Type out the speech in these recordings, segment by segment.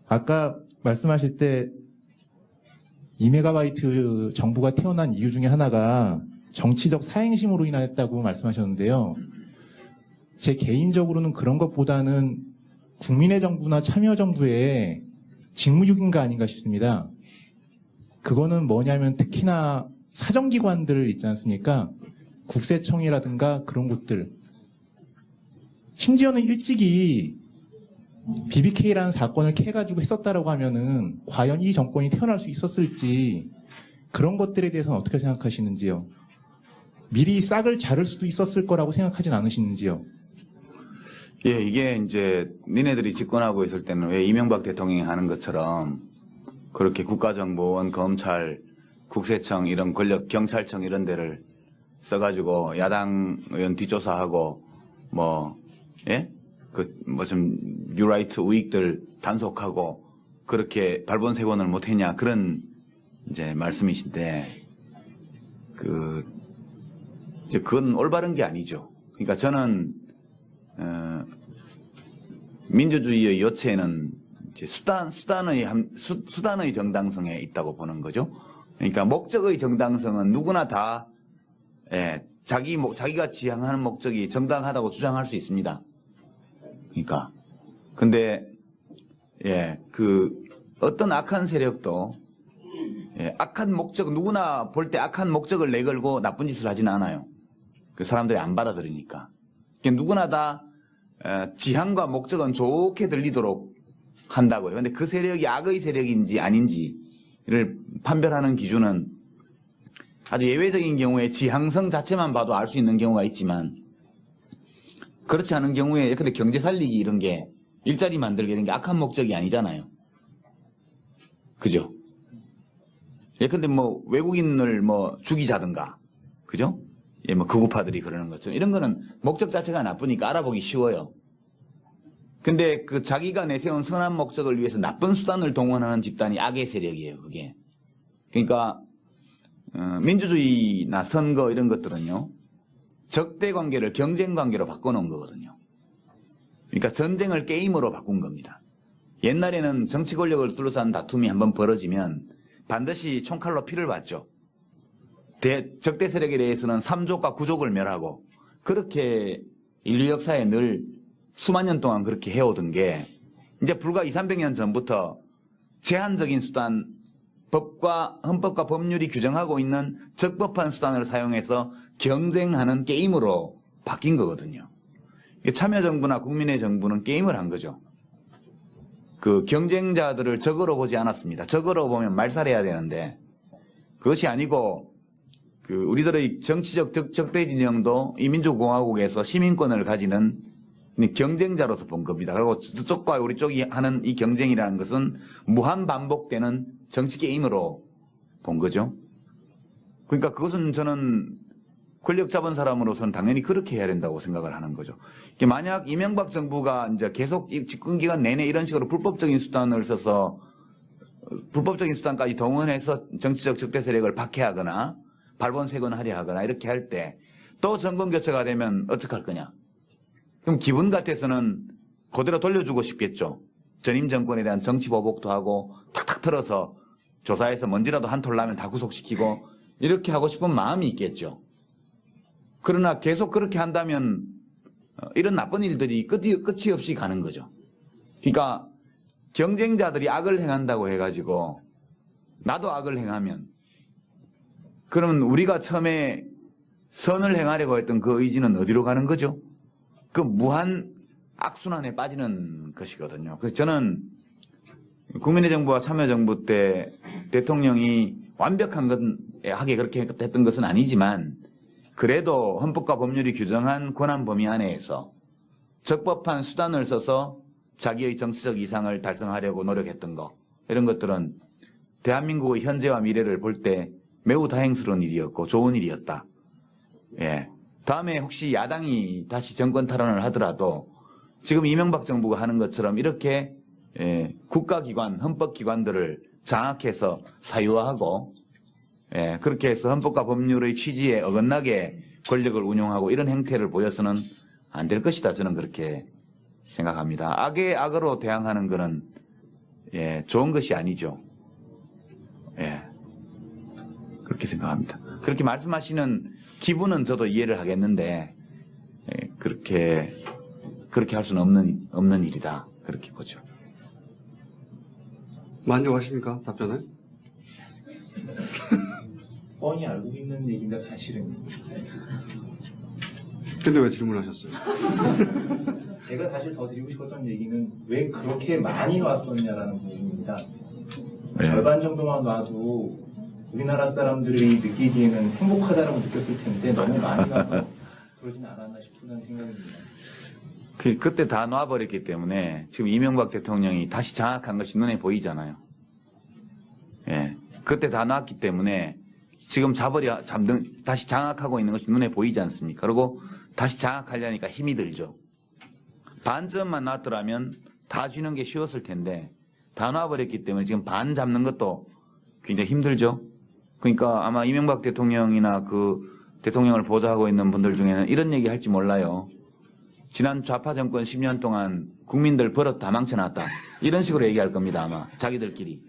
아까 말씀하실 때 2메가바이트 정부가 태어난 이유 중에 하나가 정치적 사행심으로 인했다고 말씀하셨는데요. 제 개인적으로는 그런 것보다는 국민의 정부나 참여정부의 직무유기가 아닌가 싶습니다. 그거는 뭐냐면 특히나 사정기관들 있지 않습니까? 국세청이라든가 그런 곳들. 심지어는 일찍이 BBK라는 사건을 캐가지고 했었다라고 하면은 과연 이 정권이 태어날 수 있었을지 그런 것들에 대해서는 어떻게 생각하시는지요? 미리 싹을 자를 수도 있었을 거라고 생각하진 않으시는지요? 예, 이게 이제 니네들이 집권하고 있을 때는 왜 이명박 대통령이 하는 것처럼 그렇게 국가정보원, 검찰, 국세청 이런 권력, 경찰청 이런 데를 써가지고 야당 의원 뒷조사하고 좀 뉴라이트 우익들 단속하고 그렇게 발본색원을 못했냐 그런 이제 말씀이신데 그건 올바른 게 아니죠. 그러니까 저는 민주주의의 요체는 이제 수단의 정당성에 있다고 보는 거죠. 그러니까 목적의 정당성은 누구나 다 자기가 지향하는 목적이 정당하다고 주장할 수 있습니다. 그러니까 근데 어떤 악한 세력도 악한 목적 누구나 볼 때 악한 목적을 내걸고 나쁜 짓을 하지는 않아요. 그 사람들이 안 받아들이니까. 누구나 다 지향과 목적은 좋게 들리도록 한다고요. 근데 그 세력이 악의 세력인지 아닌지를 판별하는 기준은 아주 예외적인 경우에 지향성 자체만 봐도 알 수 있는 경우가 있지만 그렇지 않은 경우에 근데 경제 살리기 이런 게 일자리 만들기 이런 게 악한 목적이 아니잖아요. 그죠? 근데 외국인을 죽이자든가 그죠? 극우파들이 그러는 것처럼 이런 거는 목적 자체가 나쁘니까 알아보기 쉬워요. 근데 그 자기가 내세운 선한 목적을 위해서 나쁜 수단을 동원하는 집단이 악의 세력이에요, 그게. 그러니까 민주주의나 선거 이런 것들은요. 적대 관계를 경쟁 관계로 바꿔놓은 거거든요. 그러니까 전쟁을 게임으로 바꾼 겁니다. 옛날에는 정치 권력을 둘러싼 다툼이 한번 벌어지면 반드시 총칼로 피를 봤죠. 적대 세력에 대해서는 3족과 9족을 멸하고 그렇게 인류 역사에 늘 수만 년 동안 그렇게 해오던 게 이제 불과 200~300년 전부터 제한적인 수단, 헌법과 법률이 규정하고 있는 적법한 수단을 사용해서 경쟁하는 게임으로 바뀐 거거든요. 참여정부나 국민의 정부는 게임을 한 거죠. 그 경쟁자들을 적으로 보지 않았습니다. 적으로 보면 말살해야 되는데 그것이 아니고 우리들의 정치적 적대 진영도 이 민주공화국에서 시민권을 가지는 경쟁자로서 본 겁니다. 그리고 저쪽과 우리 쪽이 하는 이 경쟁이라는 것은 무한 반복되는 정치 게임으로 본 거죠. 그러니까 그것은 저는 권력 잡은 사람으로서는 당연히 그렇게 해야 된다고 생각을 하는 거죠. 만약 이명박 정부가 이제 계속 집권 기간 내내 이런 식으로 불법적인 수단을 써서 불법적인 수단까지 동원해서 정치적 적대 세력을 박해하거나 발본색원하려 하거나 이렇게 할 때 또 정권 교체가 되면 어떡할 거냐. 그럼 기분 같아서는 그대로 돌려주고 싶겠죠. 전임 정권에 대한 정치 보복도 하고 탁탁 털어서 조사해서 먼지라도 한 톨 나면 다 구속시키고 이렇게 하고 싶은 마음이 있겠죠. 그러나 계속 그렇게 한다면 이런 나쁜 일들이 끝이 없이 가는 거죠. 그러니까 경쟁자들이 악을 행한다고 해가지고 나도 악을 행하면 그러면 우리가 처음에 선을 행하려고 했던 그 의지는 어디로 가는 거죠? 그 무한 악순환에 빠지는 것이거든요. 그래서 저는 국민의 정부와 참여정부 때 대통령이 완벽하게 그렇게 했던 것은 아니지만 그래도 헌법과 법률이 규정한 권한 범위 안에서 적법한 수단을 써서 자기의 정치적 이상을 달성하려고 노력했던 거 이런 것들은 대한민국의 현재와 미래를 볼 때 매우 다행스러운 일이었고 좋은 일이었다. 다음에 혹시 야당이 다시 정권 탈환을 하더라도 지금 이명박 정부가 하는 것처럼 이렇게 국가기관, 헌법기관들을 장악해서 사유화하고 그렇게 해서 헌법과 법률의 취지에 어긋나게 권력을 운용하고 이런 행태를 보여서는 안 될 것이다. 저는 그렇게 생각합니다. 악의 악으로 대항하는 것은 예, 좋은 것이 아니죠. 예, 그렇게 생각합니다. 그렇게 말씀하시는 기분은 저도 이해를 하겠는데 예, 그렇게 할 수는 없는 일이다. 그렇게 보죠. 만족하십니까? 답변을? 뻔히 알고 있는 얘기인데 사실은 근데 왜 질문하셨어요? 제가 사실 더 드리고 싶었던 얘기는 왜 그렇게 많이 왔었냐라는 부분입니다. 네. 절반 정도만 와도 우리나라 사람들이 느끼기에는 행복하다라고 느꼈을 텐데 너무 많이 와서 그러진 않았나 싶은 생각입니다. 그때 다 놔버렸기 때문에 지금 이명박 대통령이 다시 장악한 것이 눈에 보이잖아요. 예, 그때 다 놨기 때문에 지금 다시 장악하고 있는 것이 눈에 보이지 않습니까? 그리고 다시 장악하려니까 힘이 들죠. 반점만 놨더라면 다 쥐는 게 쉬웠을 텐데 다 놔버렸기 때문에 지금 반 잡는 것도 굉장히 힘들죠. 그러니까 아마 이명박 대통령이나 그 대통령을 보좌하고 있는 분들 중에는 이런 얘기 할지 몰라요. 지난 좌파 정권 10년 동안 국민들 버릇 다 망쳐놨다. 이런 식으로 얘기할 겁니다. 아마 자기들끼리.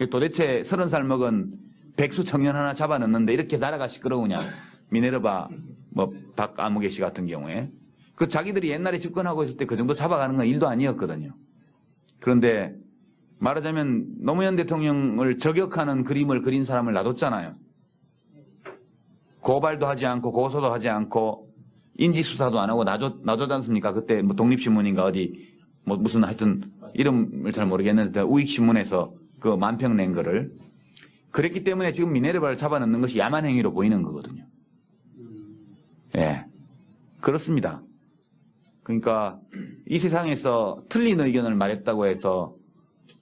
도대체 30살 먹은 백수 청년 하나 잡아넣는데 이렇게 나라가 시끄러우냐. 미네르바 뭐 박아무개 씨 같은 경우에. 그 자기들이 옛날에 집권하고 있을 때 그 정도 잡아가는 건 일도 아니었거든요. 그런데 말하자면 노무현 대통령을 저격하는 그림을 그린 사람을 놔뒀잖아요. 고발도 하지 않고 고소도 하지 않고 인지수사도 안 하고 놔뒀지 않습니까? 그때 뭐 독립신문인가 어디 뭐 무슨 하여튼 이름을 잘 모르겠는데 우익신문에서 그 만평 낸 거를 그랬기 때문에 지금 미네르바를 잡아넣는 것이 야만 행위로 보이는 거거든요. 예, 그렇습니다. 그러니까 이 세상에서 틀린 의견을 말했다고 해서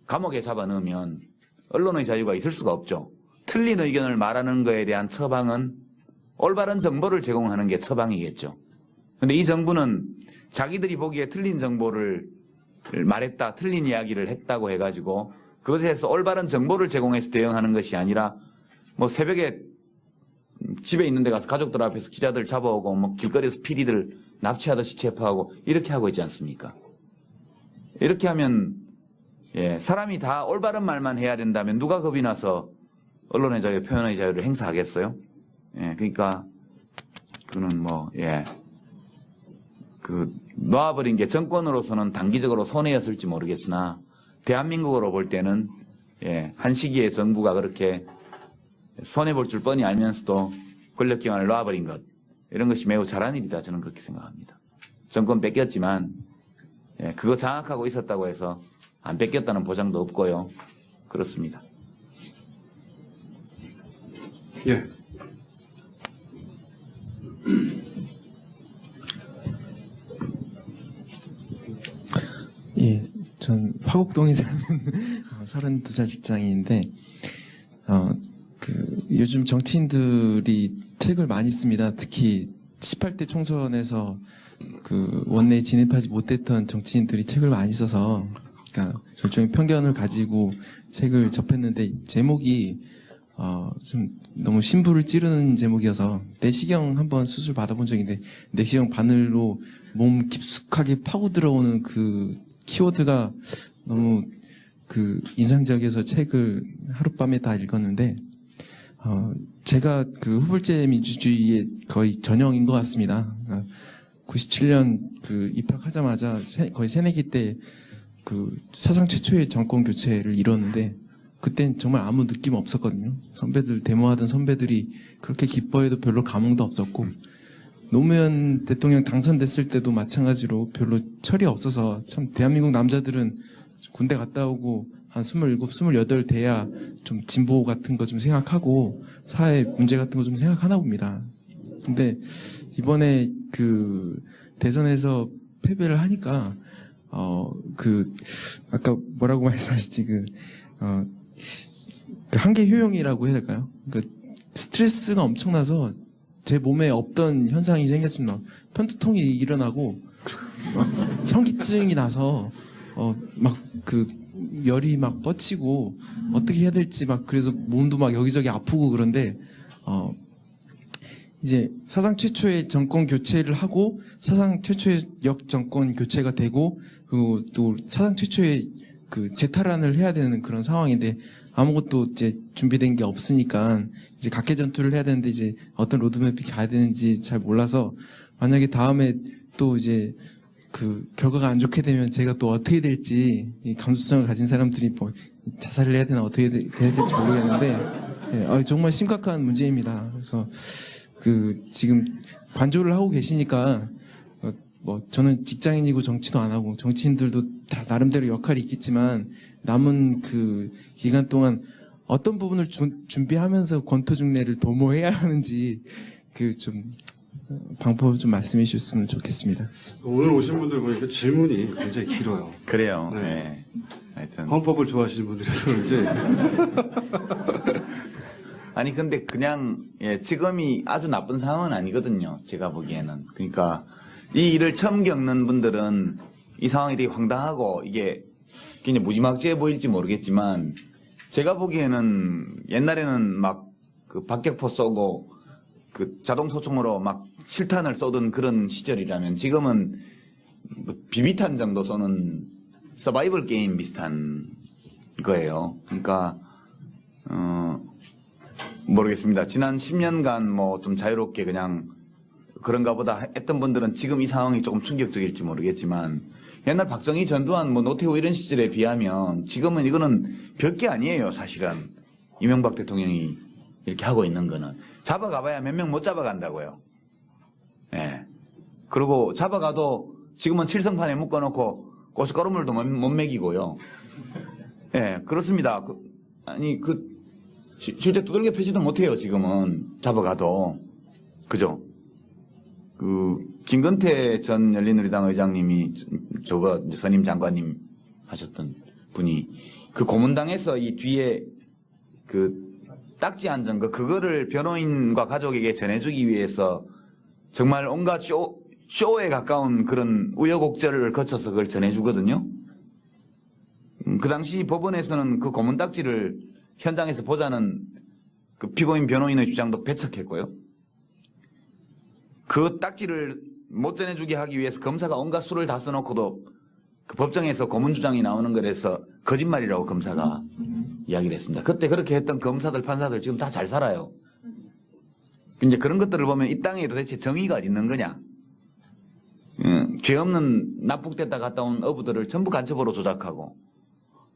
감옥에 잡아넣으면 언론의 자유가 있을 수가 없죠. 틀린 의견을 말하는 거에 대한 처방은 올바른 정보를 제공하는 게 처방이겠죠. 그런데 이 정부는 자기들이 보기에 틀린 정보를 말했다, 틀린 이야기를 했다고 해가지고 그것에 대해서 올바른 정보를 제공해서 대응하는 것이 아니라 뭐 새벽에 집에 있는 데 가서 가족들 앞에서 기자들 잡아오고 뭐 길거리에서 피리들 납치하듯이 체포하고 이렇게 하고 있지 않습니까? 이렇게 하면 예, 사람이 다 올바른 말만 해야 된다면 누가 겁이 나서 언론의 자유, 표현의 자유를 행사하겠어요? 예, 그러니까 그는 뭐 예, 그 놓아버린 게 정권으로서는 단기적으로 손해였을지 모르겠으나 대한민국으로 볼 때는 예, 한 시기에 정부가 그렇게 손해볼 줄 뻔히 알면서도 권력기관을 놓아버린 것 이런 것이 매우 잘한 일이다 저는 그렇게 생각합니다. 정권 뺏겼지만 예, 그거 장악하고 있었다고 해서 안 뺏겼다는 보장도 없고요. 그렇습니다. 예. 예, 전 화곡동에 사는 32살 직장인인데 요즘 정치인들이 책을 많이 씁니다. 특히 18대 총선에서 그 원내에 진입하지 못했던 정치인들이 책을 많이 써서 그러니까 일종의 편견을 가지고 책을 접했는데 제목이 좀 너무 심부를 찌르는 제목이어서 내시경 한번 수술 받아본 적인데 내시경 바늘로 몸 깊숙하게 파고 들어오는 그 키워드가 너무 그 인상적이어서 책을 하룻밤에 다 읽었는데 제가 그 후불제 민주주의의 거의 전형인 것 같습니다. 그러니까 97년 그 입학하자마자 거의 새내기 때 그 사상 최초의 정권 교체를 이뤘는데 그땐 정말 아무 느낌 없었거든요. 선배들 데모하던 선배들이 그렇게 기뻐해도 별로 감흥도 없었고 노무현 대통령 당선됐을 때도 마찬가지로 별로 철이 없어서 참 대한민국 남자들은 군대 갔다 오고 한 27, 28 돼야 좀 진보 같은 거 좀 생각하고 사회 문제 같은 거 좀 생각하나 봅니다. 근데 이번에 그 대선에서 패배를 하니까 아까 뭐라고 말씀하셨지 그 한계 효용이라고 해야 될까요? 그러니까 스트레스가 엄청나서 제 몸에 없던 현상이 생겼습니다. 편두통이 일어나고 현기증이 나서 막 그 열이 막 뻗치고 어떻게 해야 될지 막 그래서 몸도 막 여기저기 아프고 그런데 이제 사상 최초의 정권 교체를 하고 사상 최초의 역정권 교체가 되고 그리고 또 사상 최초의 그 재탈환을 해야 되는 그런 상황인데 아무것도 이제 준비된 게 없으니까 이제 각계 전투를 해야 되는데 이제 어떤 로드맵이 가야 되는지 잘 몰라서 만약에 다음에 또 이제 그 결과가 안 좋게 되면 제가 또 어떻게 될지 이 감수성을 가진 사람들이 뭐 자살을 해야 되나 어떻게 해야 될지 모르겠는데 정말 심각한 문제입니다. 그래서 그 지금 관조를 하고 계시니까 뭐 저는 직장인이고 정치도 안 하고 정치인들도 다 나름대로 역할이 있겠지만 남은 그 기간 동안 어떤 부분을 준비하면서 권토중례를 도모해야 하는지 그 좀 방법을 좀 말씀해 주셨으면 좋겠습니다. 오늘 오신 분들 보니까 질문이 굉장히 길어요. 그래요. 네. 네. 하여튼 헌법을 좋아하시는 분들이라서 그런지. 아니 근데 그냥 지금이 아주 나쁜 상황은 아니거든요. 제가 보기에는. 그러니까 이 일을 처음 겪는 분들은 이 상황이 되게 황당하고 이게 굉장히 무지막지해 보일지 모르겠지만 제가 보기에는 옛날에는 막 그 박격포 쏘고 그 자동 소총으로 막 실탄을 쏘던 그런 시절이라면 지금은 뭐 비비탄 정도 쏘는 서바이벌 게임 비슷한 거예요. 그러니까 모르겠습니다. 지난 10년간 뭐 좀 자유롭게 그냥 그런가 보다 했던 분들은 지금 이 상황이 조금 충격적일지 모르겠지만 옛날 박정희, 전두환, 뭐 노태우 이런 시절에 비하면 지금은 이거는 별게 아니에요. 사실은 이명박 대통령이 이렇게 하고 있는 거는 잡아가봐야 몇 명 못 잡아간다고요. 예. 그리고 잡아가도 지금은 칠성판에 묶어놓고 고춧가루물도 못 먹이고요. 예, 그렇습니다. 아니 실제 두들겨 패지도 못해요. 지금은 잡아가도 그죠? 그 김건태 전 열린우리당 의장님이 저거 선임 장관님 하셨던 분이 그 고문당에서 이 뒤에 그 딱지 앉은 그거를 변호인과 가족에게 전해주기 위해서 정말 온갖 쇼에 가까운 그런 우여곡절을 거쳐서 그걸 전해주거든요. 그 당시 법원에서는 그 고문 딱지를 현장에서 보자는 그 피고인 변호인의 주장도 배척했고요. 그 딱지를 못 전해주게 하기 위해서 검사가 온갖 수를 다 써놓고도 그 법정에서 고문 주장이 나오는 거라서 거짓말이라고 검사가 이야기를 했습니다. 그때 그렇게 했던 검사들, 판사들 지금 다 잘 살아요. 이제 그런 것들을 보면 이 땅에 도대체 정의가 어디 있는 거냐. 죄 없는 납북됐다 갔다 온 어부들을 전부 간첩으로 조작하고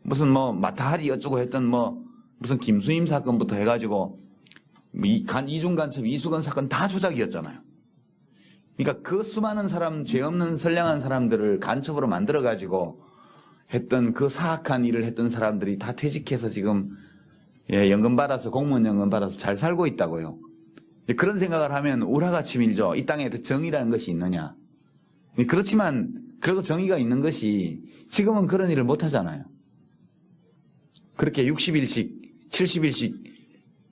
무슨 뭐 마타하리 어쩌고 했던 뭐 무슨 김수임 사건부터 해가지고 이중 간첩, 이수건 사건 다 조작이었잖아요. 그러니까 그 수많은 사람, 죄 없는 선량한 사람들을 간첩으로 만들어가지고 했던 그 사악한 일을 했던 사람들이 다 퇴직해서 지금 연금 받아서 공무원 연금 받아서 잘 살고 있다고요. 그런 생각을 하면 우라가 치밀죠. 이 땅에 정의라는 것이 있느냐. 그렇지만 그래도 정의가 있는 것이 지금은 그런 일을 못 하잖아요. 그렇게 60일씩 70일씩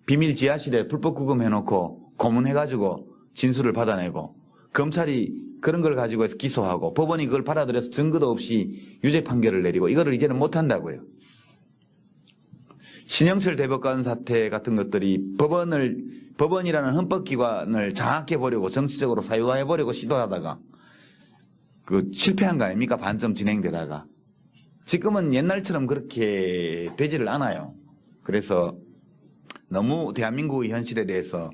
비밀 지하실에 불법 구금해놓고 고문해가지고 진술을 받아내고 검찰이 그런 걸 가지고 해서 기소하고 법원이 그걸 받아들여서 증거도 없이 유죄 판결을 내리고 이거를 이제는 못한다고요. 신영철 대법관 사태 같은 것들이 법원이라는 헌법기관을 장악해보려고 정치적으로 사유화해보려고 시도하다가 그 실패한 거 아닙니까? 반점 진행되다가. 지금은 옛날처럼 그렇게 되지를 않아요. 그래서 너무 대한민국의 현실에 대해서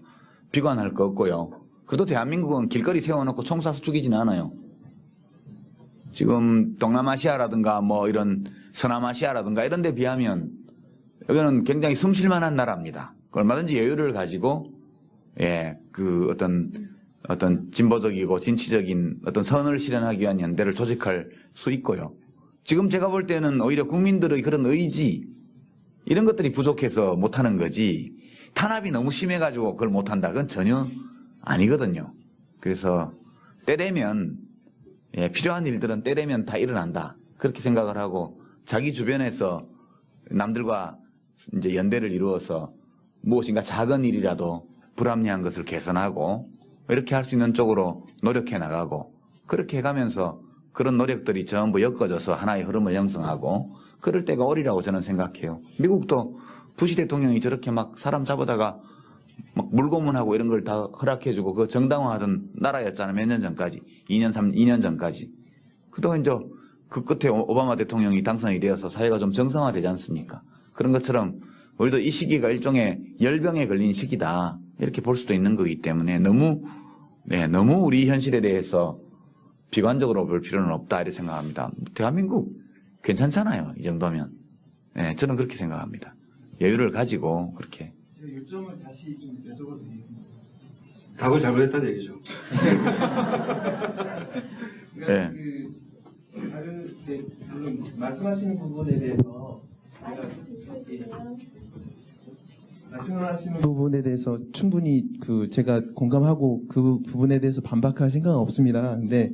비관할 거 없고요. 그래도 대한민국은 길거리 세워놓고 총 쏴서 죽이지는 않아요. 지금 동남아시아라든가 뭐 이런 서남아시아라든가 이런 데 비하면 여기는 굉장히 숨쉴만한 나라입니다. 얼마든지 여유를 가지고 그 어떤 진보적이고 진취적인 어떤 선을 실현하기 위한 연대를 조직할 수 있고요. 지금 제가 볼 때는 오히려 국민들의 그런 의지 이런 것들이 부족해서 못하는 거지 탄압이 너무 심해가지고 그걸 못한다. 그건 전혀 아니거든요. 그래서 때 되면 필요한 일들은 때 되면 다 일어난다. 그렇게 생각을 하고 자기 주변에서 남들과 이제 연대를 이루어서 무엇인가 작은 일이라도 불합리한 것을 개선하고 이렇게 할 수 있는 쪽으로 노력해 나가고 그렇게 해가면서 그런 노력들이 전부 엮어져서 하나의 흐름을 형성하고 그럴 때가 오리라고 저는 생각해요. 미국도 부시 대통령이 저렇게 막 사람 잡아다가 막 물고문하고 이런 걸 다 허락해주고 그 정당화하던 나라였잖아요. 몇 년 전까지. 2년 전까지. 그동안 이제 그 끝에 오바마 대통령이 당선이 되어서 사회가 좀 정상화되지 않습니까? 그런 것처럼 우리도 이 시기가 일종의 열병에 걸린 시기다. 이렇게 볼 수도 있는 거기 때문에 너무 우리 현실에 대해서 비관적으로 볼 필요는 없다. 이렇게 생각합니다. 대한민국 괜찮잖아요. 이 정도면. 네, 저는 그렇게 생각합니다. 여유를 가지고 그렇게. 제가 요점을 다시 좀 여쭤봐도 되겠습니다. 답을 잘못했다는 얘기죠. 그러니까 물론 말씀하시는 부분에 대해서 말씀하시는 부분에 대해서 충분히 제가 공감하고 그 부분에 대해서 반박할 생각은 없습니다. 근데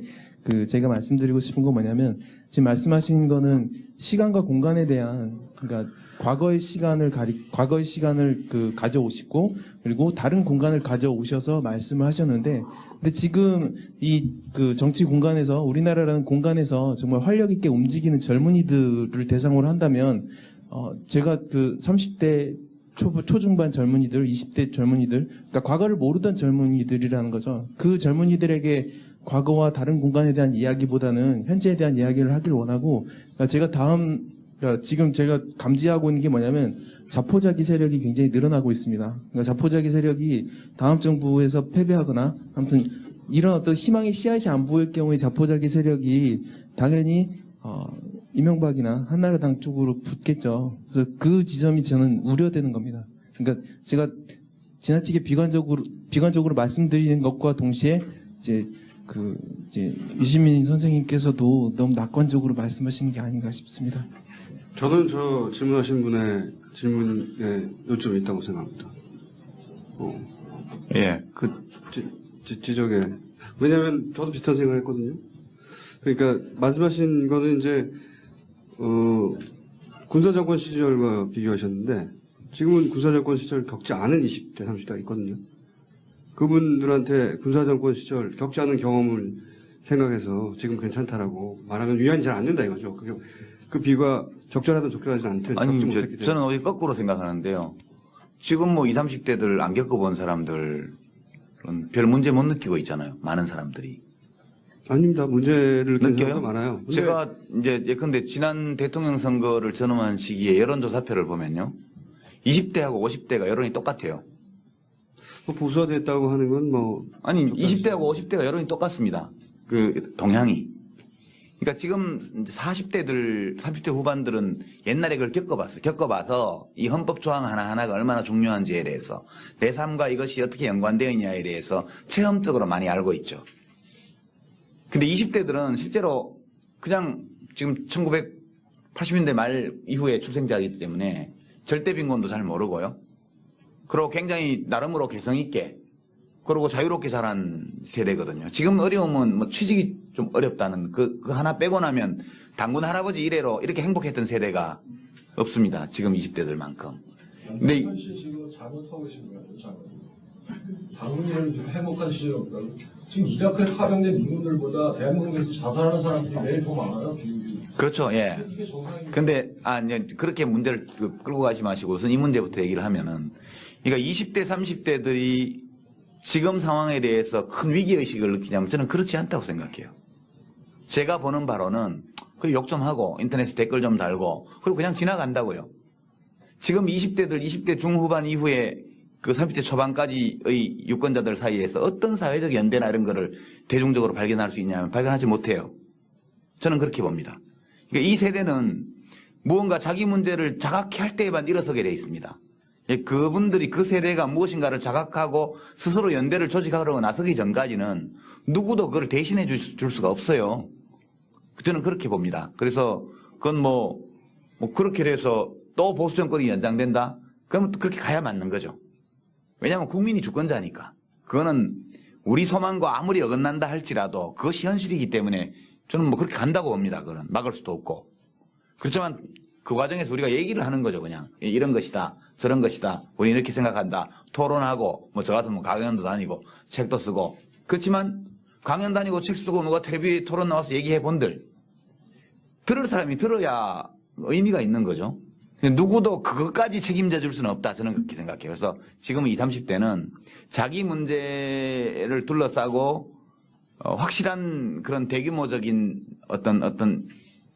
제가 말씀드리고 싶은 건 뭐냐면 지금 말씀하신 거는 시간과 공간에 대한 그러니까 과거의 시간을 가져오시고 그리고 다른 공간을 가져오셔서 말씀을 하셨는데 근데 지금 이 정치 공간에서 우리나라라는 공간에서 정말 활력 있게 움직이는 젊은이들을 대상으로 한다면 제가 30대 초중반 젊은이들, 20대 젊은이들, 그러니까 과거를 모르던 젊은이들이라는 거죠. 그 젊은이들에게 과거와 다른 공간에 대한 이야기보다는 현재에 대한 이야기를 하길 원하고, 그러니까 지금 제가 감지하고 있는 게 뭐냐면 자포자기 세력이 굉장히 늘어나고 있습니다. 그러니까 자포자기 세력이 다음 정부에서 패배하거나 아무튼 이런 어떤 희망의 씨앗이 안 보일 경우에 자포자기 세력이 당연히 이명박이나 한나라당 쪽으로 붙겠죠. 그래서 그 지점이 저는 우려되는 겁니다. 그러니까 제가 지나치게 비관적으로 말씀드리는 것과 동시에 이제 유시민 선생님께서도 너무 낙관적으로 말씀하시는 게 아닌가 싶습니다. 저는 저 질문하신 분의 질문에 요점이 있다고 생각합니다. 예, 지적에. 왜냐하면 저도 비슷한 생각을 했거든요. 그러니까 말씀하신 거는 이제 군사정권 시절과 비교하셨는데 지금은 군사정권 시절 겪지 않은 20대, 30대가 있거든요. 그분들한테 군사정권 시절 겪지 않은 경험을 생각해서 지금 괜찮다라고 말하면 위안이 잘 안 된다 이거죠. 그 비가 적절하든 적절하지 않든 겪지 아니, 못했기 때문에. 저는 오히려 거꾸로 생각하는데요. 지금 뭐 20, 30대들 안 겪어본 사람들은 별 문제 못 느끼고 있잖아요. 많은 사람들이. 아닙니다. 문제를 느끼는 느껴요? 사람도 많아요. 근데 제가 이제 예컨대 지난 대통령 선거를 전후한 시기에 여론조사표를 보면요. 20대하고 50대가 여론이 똑같아요. 뭐 보수화됐다고 하는 건 뭐. 아니, 20대하고 50대가 여론이 똑같습니다. 그 동향이. 그러니까 지금 40대들, 30대 후반들은 옛날에 그걸 겪어봐서 이 헌법 조항 하나하나가 얼마나 중요한지에 대해서 내 삶과 이것이 어떻게 연관되어 있냐에 대해서 체험적으로 많이 알고 있죠. 근데 20대들은 실제로 그냥 지금 1980년대 말 이후에 출생자이기 때문에 절대 빈곤도 잘 모르고요. 그리고 굉장히 나름으로 개성 있게 그리고 자유롭게 자란 세대거든요. 지금 어려움은 뭐 취직이 좀 어렵다는 그 하나 빼고 나면 당군 할아버지 이래로 이렇게 행복했던 세대가 없습니다. 지금 20대들만큼. 근데 현실 지금 잘못하고 계신 거예요. 잘못. 당군이라는 좀 행복한 시절이 없다고. 지금 이라크에 파병된 미군들보다 대한민국에서 자살하는 사람들이 매일 더 많아요. 비율이. 그렇죠. 예. 이게 정상입니다. 근데 이제 그렇게 문제를 끌고 가지 마시고 우선 이 문제부터 얘기를 하면은 그러니까 20대 30대들이 지금 상황에 대해서 큰 위기의식을 느끼냐면 저는 그렇지 않다고 생각해요. 제가 보는 바로는 욕 좀 하고 인터넷에 댓글 좀 달고 그리고 그냥 지나간다고요. 지금 20대들 20대 중후반 이후에 그 30대 초반까지의 유권자들 사이에서 어떤 사회적 연대나 이런 거를 대중적으로 발견할 수 있냐면 발견하지 못해요. 저는 그렇게 봅니다. 그러니까 이 세대는 무언가 자기 문제를 자각해 할 때에만 일어서게 돼 있습니다. 그분들이 그 세대가 무엇인가를 자각하고 스스로 연대를 조직하려고 나서기 전까지는 누구도 그걸 대신해 줄 수가 없어요. 저는 그렇게 봅니다. 그래서 그건 뭐 그렇게 돼서 또 보수 정권이 연장된다? 그러면 그렇게 가야 맞는 거죠. 왜냐하면 국민이 주권자니까. 그거는 우리 소망과 아무리 어긋난다 할지라도 그것이 현실이기 때문에 저는 뭐 그렇게 간다고 봅니다. 그건 막을 수도 없고. 그렇지만 그 과정에서 우리가 얘기를 하는 거죠. 그냥 이런 것이다 저런 것이다 우리 이렇게 생각한다 토론하고 뭐 저 같으면 강연도 다니고 책도 쓰고 그렇지만 강연 다니고 책 쓰고 누가 텔레비 토론 나와서 얘기해 본들 들을 사람이 들어야 의미가 있는 거죠. 누구도 그것까지 책임져 줄 수는 없다 저는 그렇게 생각해요. 그래서 지금 20, 30대는 자기 문제를 둘러싸고 확실한 그런 대규모적인 어떤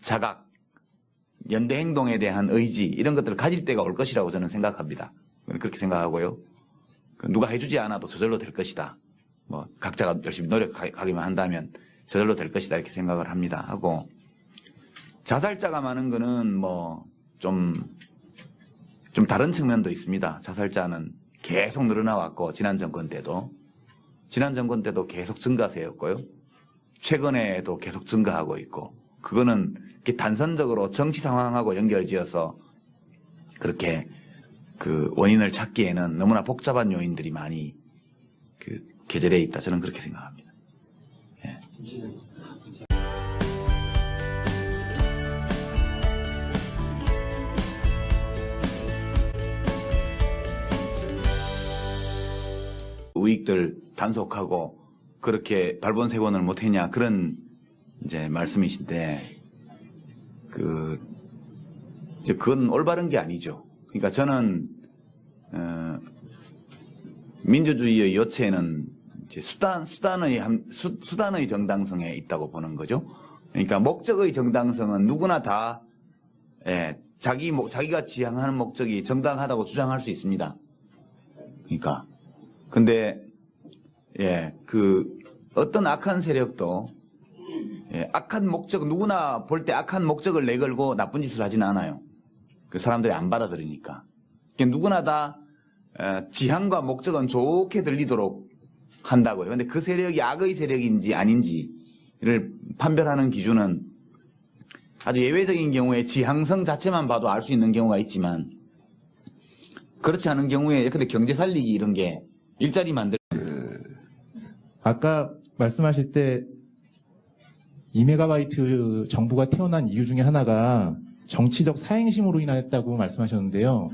자각, 연대 행동에 대한 의지 이런 것들을 가질 때가 올 것이라고 저는 생각합니다. 그렇게 생각하고요. 누가 해주지 않아도 저절로 될 것이다. 뭐 각자가 열심히 노력하기만 한다면 저절로 될 것이다 이렇게 생각을 합니다. 하고 자살자가 많은 거는 뭐 좀 다른 측면도 있습니다. 자살자는 계속 늘어나왔고 지난 정권 때도 계속 증가세였고요. 최근에도 계속 증가하고 있고 그거는 이렇게 단선적으로 정치 상황하고 연결지어서 그렇게 그 원인을 찾기에는 너무나 복잡한 요인들이 많이 그 계절에 있다. 저는 그렇게 생각합니다. 예. 우익들 단속하고 그렇게 발본색원을 못했냐 그런 이제 말씀이신데 그건 올바른 게 아니죠. 그러니까 저는 민주주의의 요체는 이제 수단의 정당성에 있다고 보는 거죠. 그러니까 목적의 정당성은 누구나 다 자기가 지향하는 목적이 정당하다고 주장할 수 있습니다. 그러니까 근데 그 어떤 악한 세력도 악한 목적 누구나 볼 때 악한 목적을 내걸고 나쁜 짓을 하지는 않아요. 그 사람들이 안 받아들이니까. 그러니까 누구나 다 지향과 목적은 좋게 들리도록 한다고요. 근데 그 세력이 악의 세력인지 아닌지를 판별하는 기준은 아주 예외적인 경우에 지향성 자체만 봐도 알 수 있는 경우가 있지만 그렇지 않은 경우에 근데 경제 살리기 이런 게 일자리 만들 아까 말씀하실 때 2메가바이트 정부가 태어난 이유 중에 하나가 정치적 사행심으로 인했다고 말씀하셨는데요.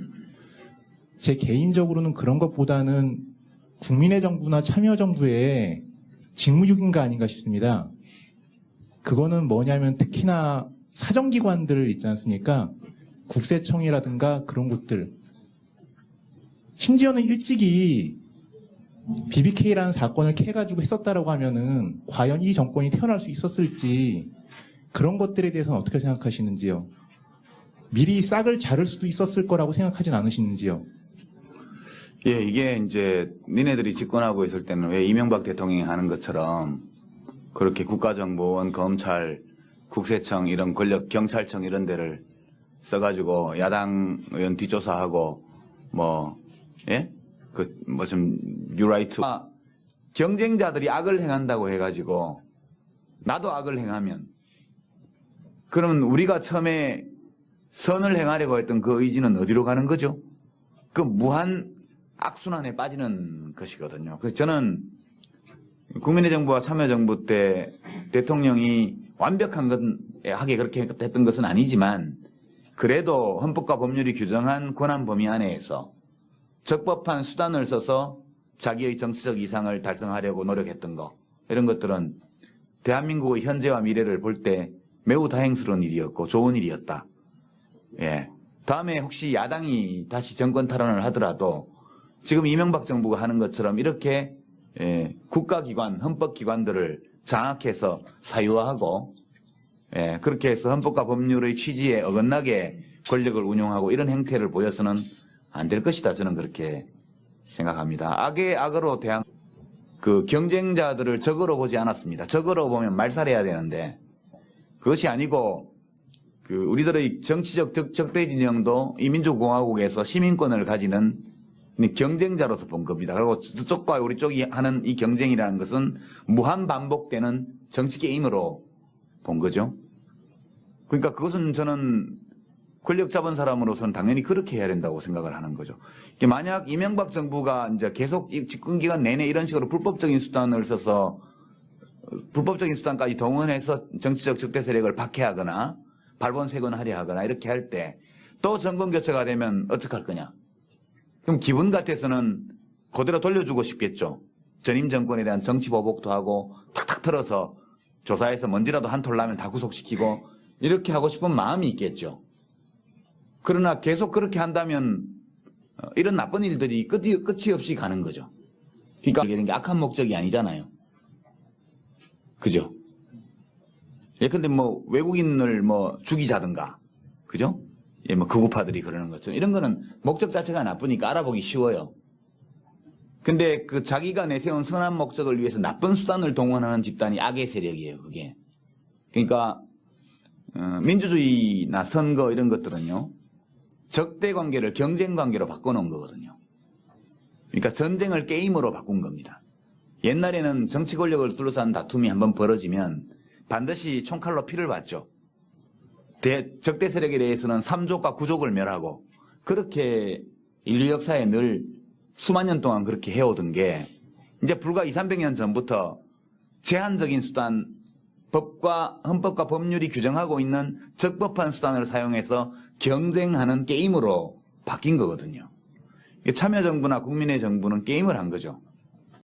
제 개인적으로는 그런 것보다는 국민의 정부나 참여정부의 직무유기가 아닌가 싶습니다. 그거는 뭐냐면 특히나 사정기관들 있지 않습니까? 국세청이라든가 그런 곳들. 심지어는 일찍이 BBK라는 사건을 캐가지고 했었다라고 하면은 과연 이 정권이 태어날 수 있었을지 그런 것들에 대해서는 어떻게 생각하시는지요? 미리 싹을 자를 수도 있었을 거라고 생각하진 않으시는지요? 예, 이게 이제 니네들이 집권하고 있을 때는 왜 이명박 대통령이 하는 것처럼 그렇게 국가정보원, 검찰, 국세청 이런 권력, 경찰청 이런 데를 써가지고 야당 의원 뒷조사하고 좀 뉴라이트 경쟁자들이 악을 행한다고 해가지고 나도 악을 행하면 그러면 우리가 처음에 선을 행하려고 했던 그 의지는 어디로 가는 거죠? 그 무한 악순환에 빠지는 것이거든요. 그래서 저는 국민의 정부와 참여정부 때 대통령이 완벽하게 그렇게 했던 것은 아니지만 그래도 헌법과 법률이 규정한 권한 범위 안에서 적법한 수단을 써서 자기의 정치적 이상을 달성하려고 노력했던 거 이런 것들은 대한민국의 현재와 미래를 볼 때 매우 다행스러운 일이었고 좋은 일이었다. 예. 다음에 혹시 야당이 다시 정권 탈환을 하더라도 지금 이명박 정부가 하는 것처럼 이렇게 국가기관, 헌법기관들을 장악해서 사유화하고 그렇게 해서 헌법과 법률의 취지에 어긋나게 권력을 운용하고 이런 행태를 보여서는 안 될 것이다. 저는 그렇게 생각합니다. 악의 악으로 대한 그 경쟁자들을 적으로 보지 않았습니다. 적으로 보면 말살해야 되는데 그것이 아니고 그 우리들의 정치적 적대 진영도 이 민주공화국에서 시민권을 가지는 경쟁자로서 본 겁니다. 그리고 저쪽과 우리 쪽이 하는 이 경쟁이라는 것은 무한 반복되는 정치 게임으로 본 거죠. 그러니까 그것은 저는 권력 잡은 사람으로서는 당연히 그렇게 해야 된다고 생각을 하는 거죠. 만약 이명박 정부가 이제 계속 집권 기간 내내 이런 식으로 불법적인 수단을 써서 불법적인 수단까지 동원해서 정치적 적대 세력을 박해하거나 발본색원하려 하거나 이렇게 할 때 또 정권 교체가 되면 어떡할 거냐. 그럼 기분 같아서는 그대로 돌려주고 싶겠죠. 전임 정권에 대한 정치 보복도 하고 탁탁 털어서 조사해서 먼지라도 한 톨 나면 다 구속시키고 이렇게 하고 싶은 마음이 있겠죠. 그러나 계속 그렇게 한다면 이런 나쁜 일들이 끝이 없이 가는 거죠. 그러니까 이런 게 악한 목적이 아니잖아요. 그죠? 예컨대 뭐 외국인을 뭐 죽이자든가, 그죠? 예, 뭐 극우파들이 그러는 것처럼 이런 거는 목적 자체가 나쁘니까 알아보기 쉬워요. 근데 그 자기가 내세운 선한 목적을 위해서 나쁜 수단을 동원하는 집단이 악의 세력이에요, 그게. 그러니까 민주주의나 선거 이런 것들은요, 적대 관계를 경쟁 관계로 바꿔놓은 거거든요. 그러니까 전쟁을 게임으로 바꾼 겁니다. 옛날에는 정치 권력을 둘러싼 다툼이 한번 벌어지면 반드시 총칼로 피를 봤죠. 적대 세력에 대해서는 3족과 9족을 멸하고, 그렇게 인류 역사에 늘 수만 년 동안 그렇게 해오던 게 이제 불과 200~300년 전부터 제한적인 수단, 헌법과 법률이 규정하고 있는 적법한 수단을 사용해서 경쟁하는 게임으로 바뀐 거거든요. 참여정부나 국민의 정부는 게임을 한 거죠.